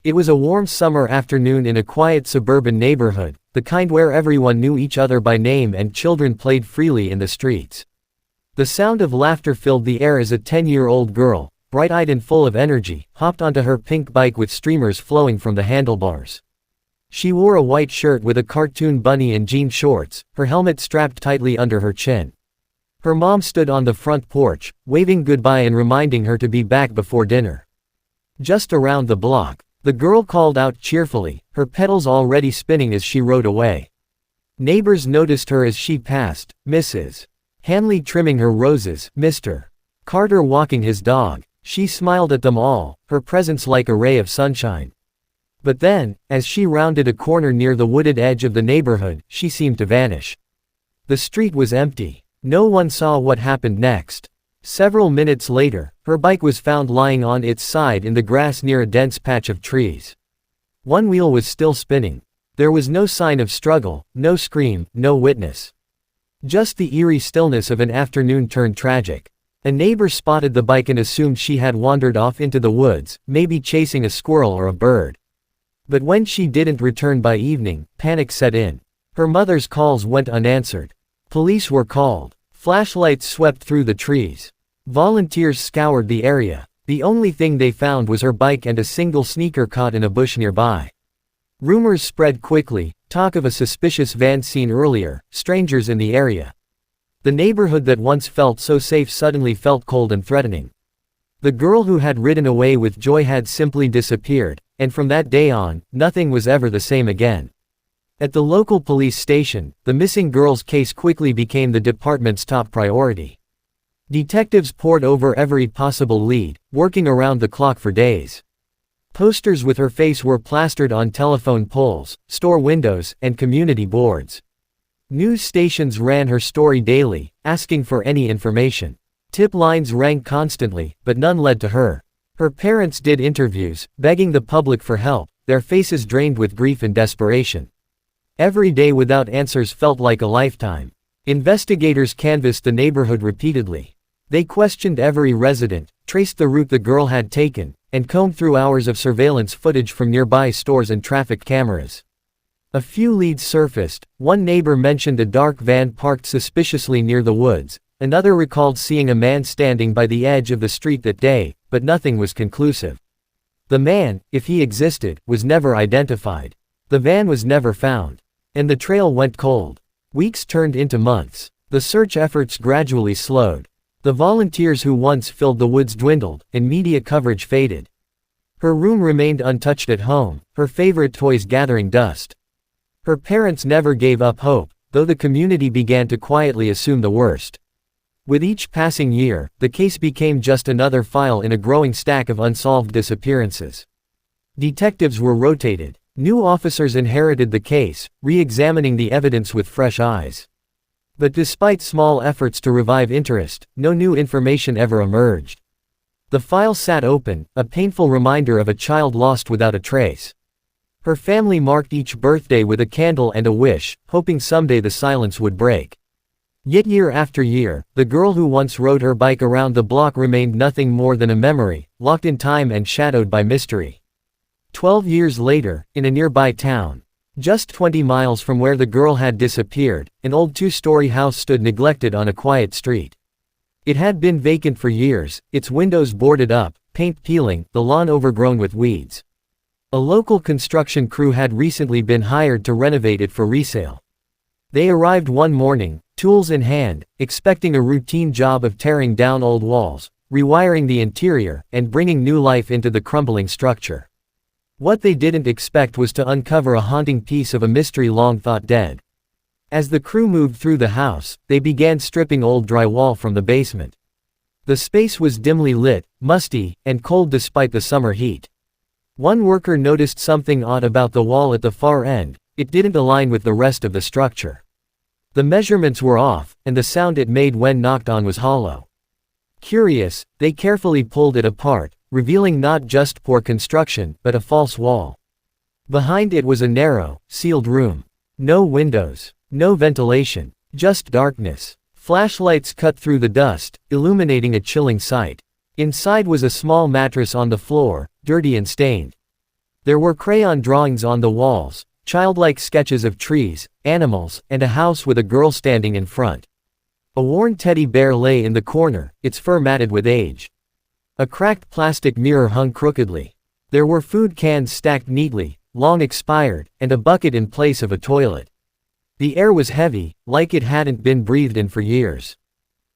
It was a warm summer afternoon in a quiet suburban neighborhood, the kind where everyone knew each other by name and children played freely in the streets. The sound of laughter filled the air as a 10-year-old girl, bright-eyed and full of energy, hopped onto her pink bike with streamers flowing from the handlebars. She wore a white shirt with a cartoon bunny and jean shorts, her helmet strapped tightly under her chin. Her mom stood on the front porch, waving goodbye and reminding her to be back before dinner. Just around the block, the girl called out cheerfully, her pedals already spinning as she rode away. Neighbors noticed her as she passed, Mrs. Hanley trimming her roses, Mr. Carter walking his dog. She smiled at them all, her presence like a ray of sunshine. But then, as she rounded a corner near the wooded edge of the neighborhood, she seemed to vanish. The street was empty. No one saw what happened next. Several minutes later, her bike was found lying on its side in the grass near a dense patch of trees. One wheel was still spinning. There was no sign of struggle, no scream, no witness. Just the eerie stillness of an afternoon turned tragic. A neighbor spotted the bike and assumed she had wandered off into the woods, maybe chasing a squirrel or a bird. But when she didn't return by evening, panic set in. Her mother's calls went unanswered. Police were called. Flashlights swept through the trees. Volunteers scoured the area. The only thing they found was her bike and a single sneaker caught in a bush nearby. Rumors spread quickly, talk of a suspicious van seen earlier, strangers in the area. The neighborhood that once felt so safe suddenly felt cold and threatening. The girl who had ridden away with joy had simply disappeared, and from that day on, nothing was ever the same again. At the local police station, the missing girl's case quickly became the department's top priority. Detectives pored over every possible lead, working around the clock for days. Posters with her face were plastered on telephone poles, store windows, and community boards. News stations ran her story daily, asking for any information. Tip lines rang constantly, but none led to her. Her parents did interviews, begging the public for help, their faces drained with grief and desperation. Every day without answers felt like a lifetime. Investigators canvassed the neighborhood repeatedly. They questioned every resident, traced the route the girl had taken, and combed through hours of surveillance footage from nearby stores and traffic cameras. A few leads surfaced. One neighbor mentioned a dark van parked suspiciously near the woods. Another recalled seeing a man standing by the edge of the street that day, but nothing was conclusive. The man, if he existed, was never identified. The van was never found. And the trail went cold. Weeks turned into months. The search efforts gradually slowed. The volunteers who once filled the woods dwindled, and media coverage faded. Her room remained untouched at home, her favorite toys gathering dust. Her parents never gave up hope, though the community began to quietly assume the worst. With each passing year, the case became just another file in a growing stack of unsolved disappearances. Detectives were rotated. New officers inherited the case, re-examining the evidence with fresh eyes. But despite small efforts to revive interest, no new information ever emerged. The file sat open, a painful reminder of a child lost without a trace. Her family marked each birthday with a candle and a wish, hoping someday the silence would break. Yet year after year, the girl who once rode her bike around the block remained nothing more than a memory, locked in time and shadowed by mystery. 12 years later, in a nearby town, just 20 miles from where the girl had disappeared, an old two-story house stood neglected on a quiet street. It had been vacant for years, its windows boarded up, paint peeling, the lawn overgrown with weeds. A local construction crew had recently been hired to renovate it for resale. They arrived one morning, tools in hand, expecting a routine job of tearing down old walls, rewiring the interior, and bringing new life into the crumbling structure. What they didn't expect was to uncover a haunting piece of a mystery long thought dead. As the crew moved through the house, they began stripping old drywall from the basement. The space was dimly lit, musty, and cold despite the summer heat. One worker noticed something odd about the wall at the far end. It didn't align with the rest of the structure. The measurements were off, and the sound it made when knocked on was hollow. Curious, they carefully pulled it apart, revealing not just poor construction, but a false wall. Behind it was a narrow, sealed room. No windows, no ventilation, just darkness. Flashlights cut through the dust, illuminating a chilling sight. Inside was a small mattress on the floor, dirty and stained. There were crayon drawings on the walls, childlike sketches of trees, animals, and a house with a girl standing in front. A worn teddy bear lay in the corner, its fur matted with age. A cracked plastic mirror hung crookedly. There were food cans stacked neatly, long expired, and a bucket in place of a toilet. The air was heavy, like it hadn't been breathed in for years.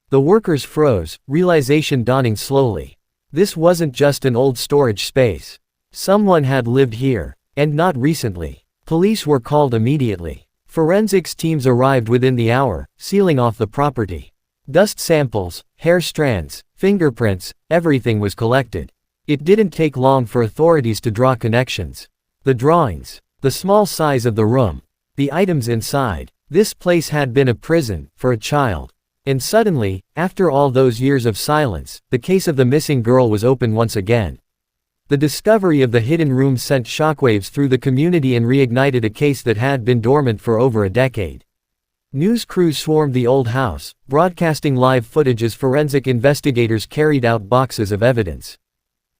The workers froze, realization dawning slowly. This wasn't just an old storage space. Someone had lived here, and not recently. Police were called immediately. Forensics teams arrived within the hour, sealing off the property. Dust samples, hair strands, fingerprints, everything was collected. It didn't take long for authorities to draw connections. The drawings, the small size of the room, the items inside. This place had been a prison, for a child. And suddenly, after all those years of silence, the case of the missing girl was open once again. The discovery of the hidden room sent shockwaves through the community and reignited a case that had been dormant for over a decade. News crews swarmed the old house, broadcasting live footage as forensic investigators carried out boxes of evidence.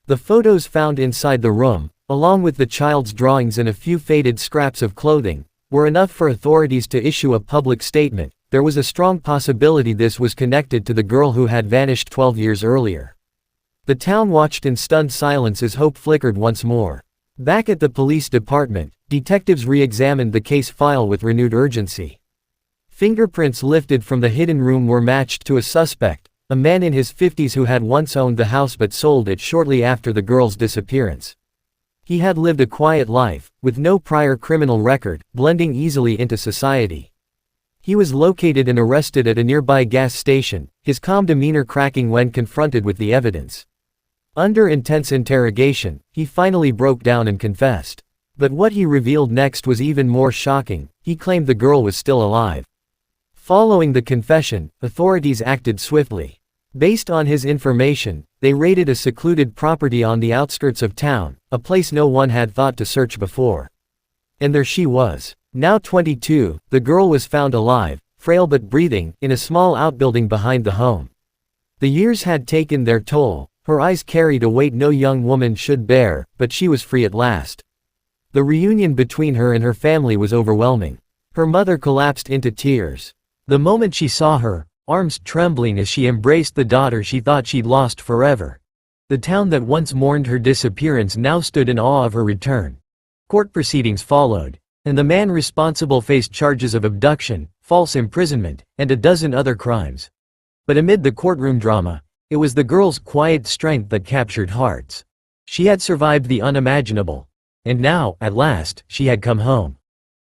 The photos found inside the room, along with the child's drawings and a few faded scraps of clothing, were enough for authorities to issue a public statement. There was a strong possibility this was connected to the girl who had vanished 12 years earlier. The town watched in stunned silence as hope flickered once more. Back at the police department, detectives re-examined the case file with renewed urgency. Fingerprints lifted from the hidden room were matched to a suspect, a man in his 50s who had once owned the house but sold it shortly after the girl's disappearance. He had lived a quiet life, with no prior criminal record, blending easily into society. He was located and arrested at a nearby gas station, his calm demeanor cracking when confronted with the evidence. Under intense interrogation, he finally broke down and confessed. But what he revealed next was even more shocking. He claimed the girl was still alive. Following the confession, authorities acted swiftly. Based on his information, they raided a secluded property on the outskirts of town, a place no one had thought to search before. And there she was. Now 22, the girl was found alive, frail but breathing, in a small outbuilding behind the home. The years had taken their toll, her eyes carried a weight no young woman should bear, but she was free at last. The reunion between her and her family was overwhelming. Her mother collapsed into tears. The moment she saw her, arms trembling as she embraced the daughter she thought she'd lost forever. The town that once mourned her disappearance now stood in awe of her return. Court proceedings followed, and the man responsible faced charges of abduction, false imprisonment, and a dozen other crimes. But amid the courtroom drama, it was the girl's quiet strength that captured hearts. She had survived the unimaginable. And now, at last, she had come home.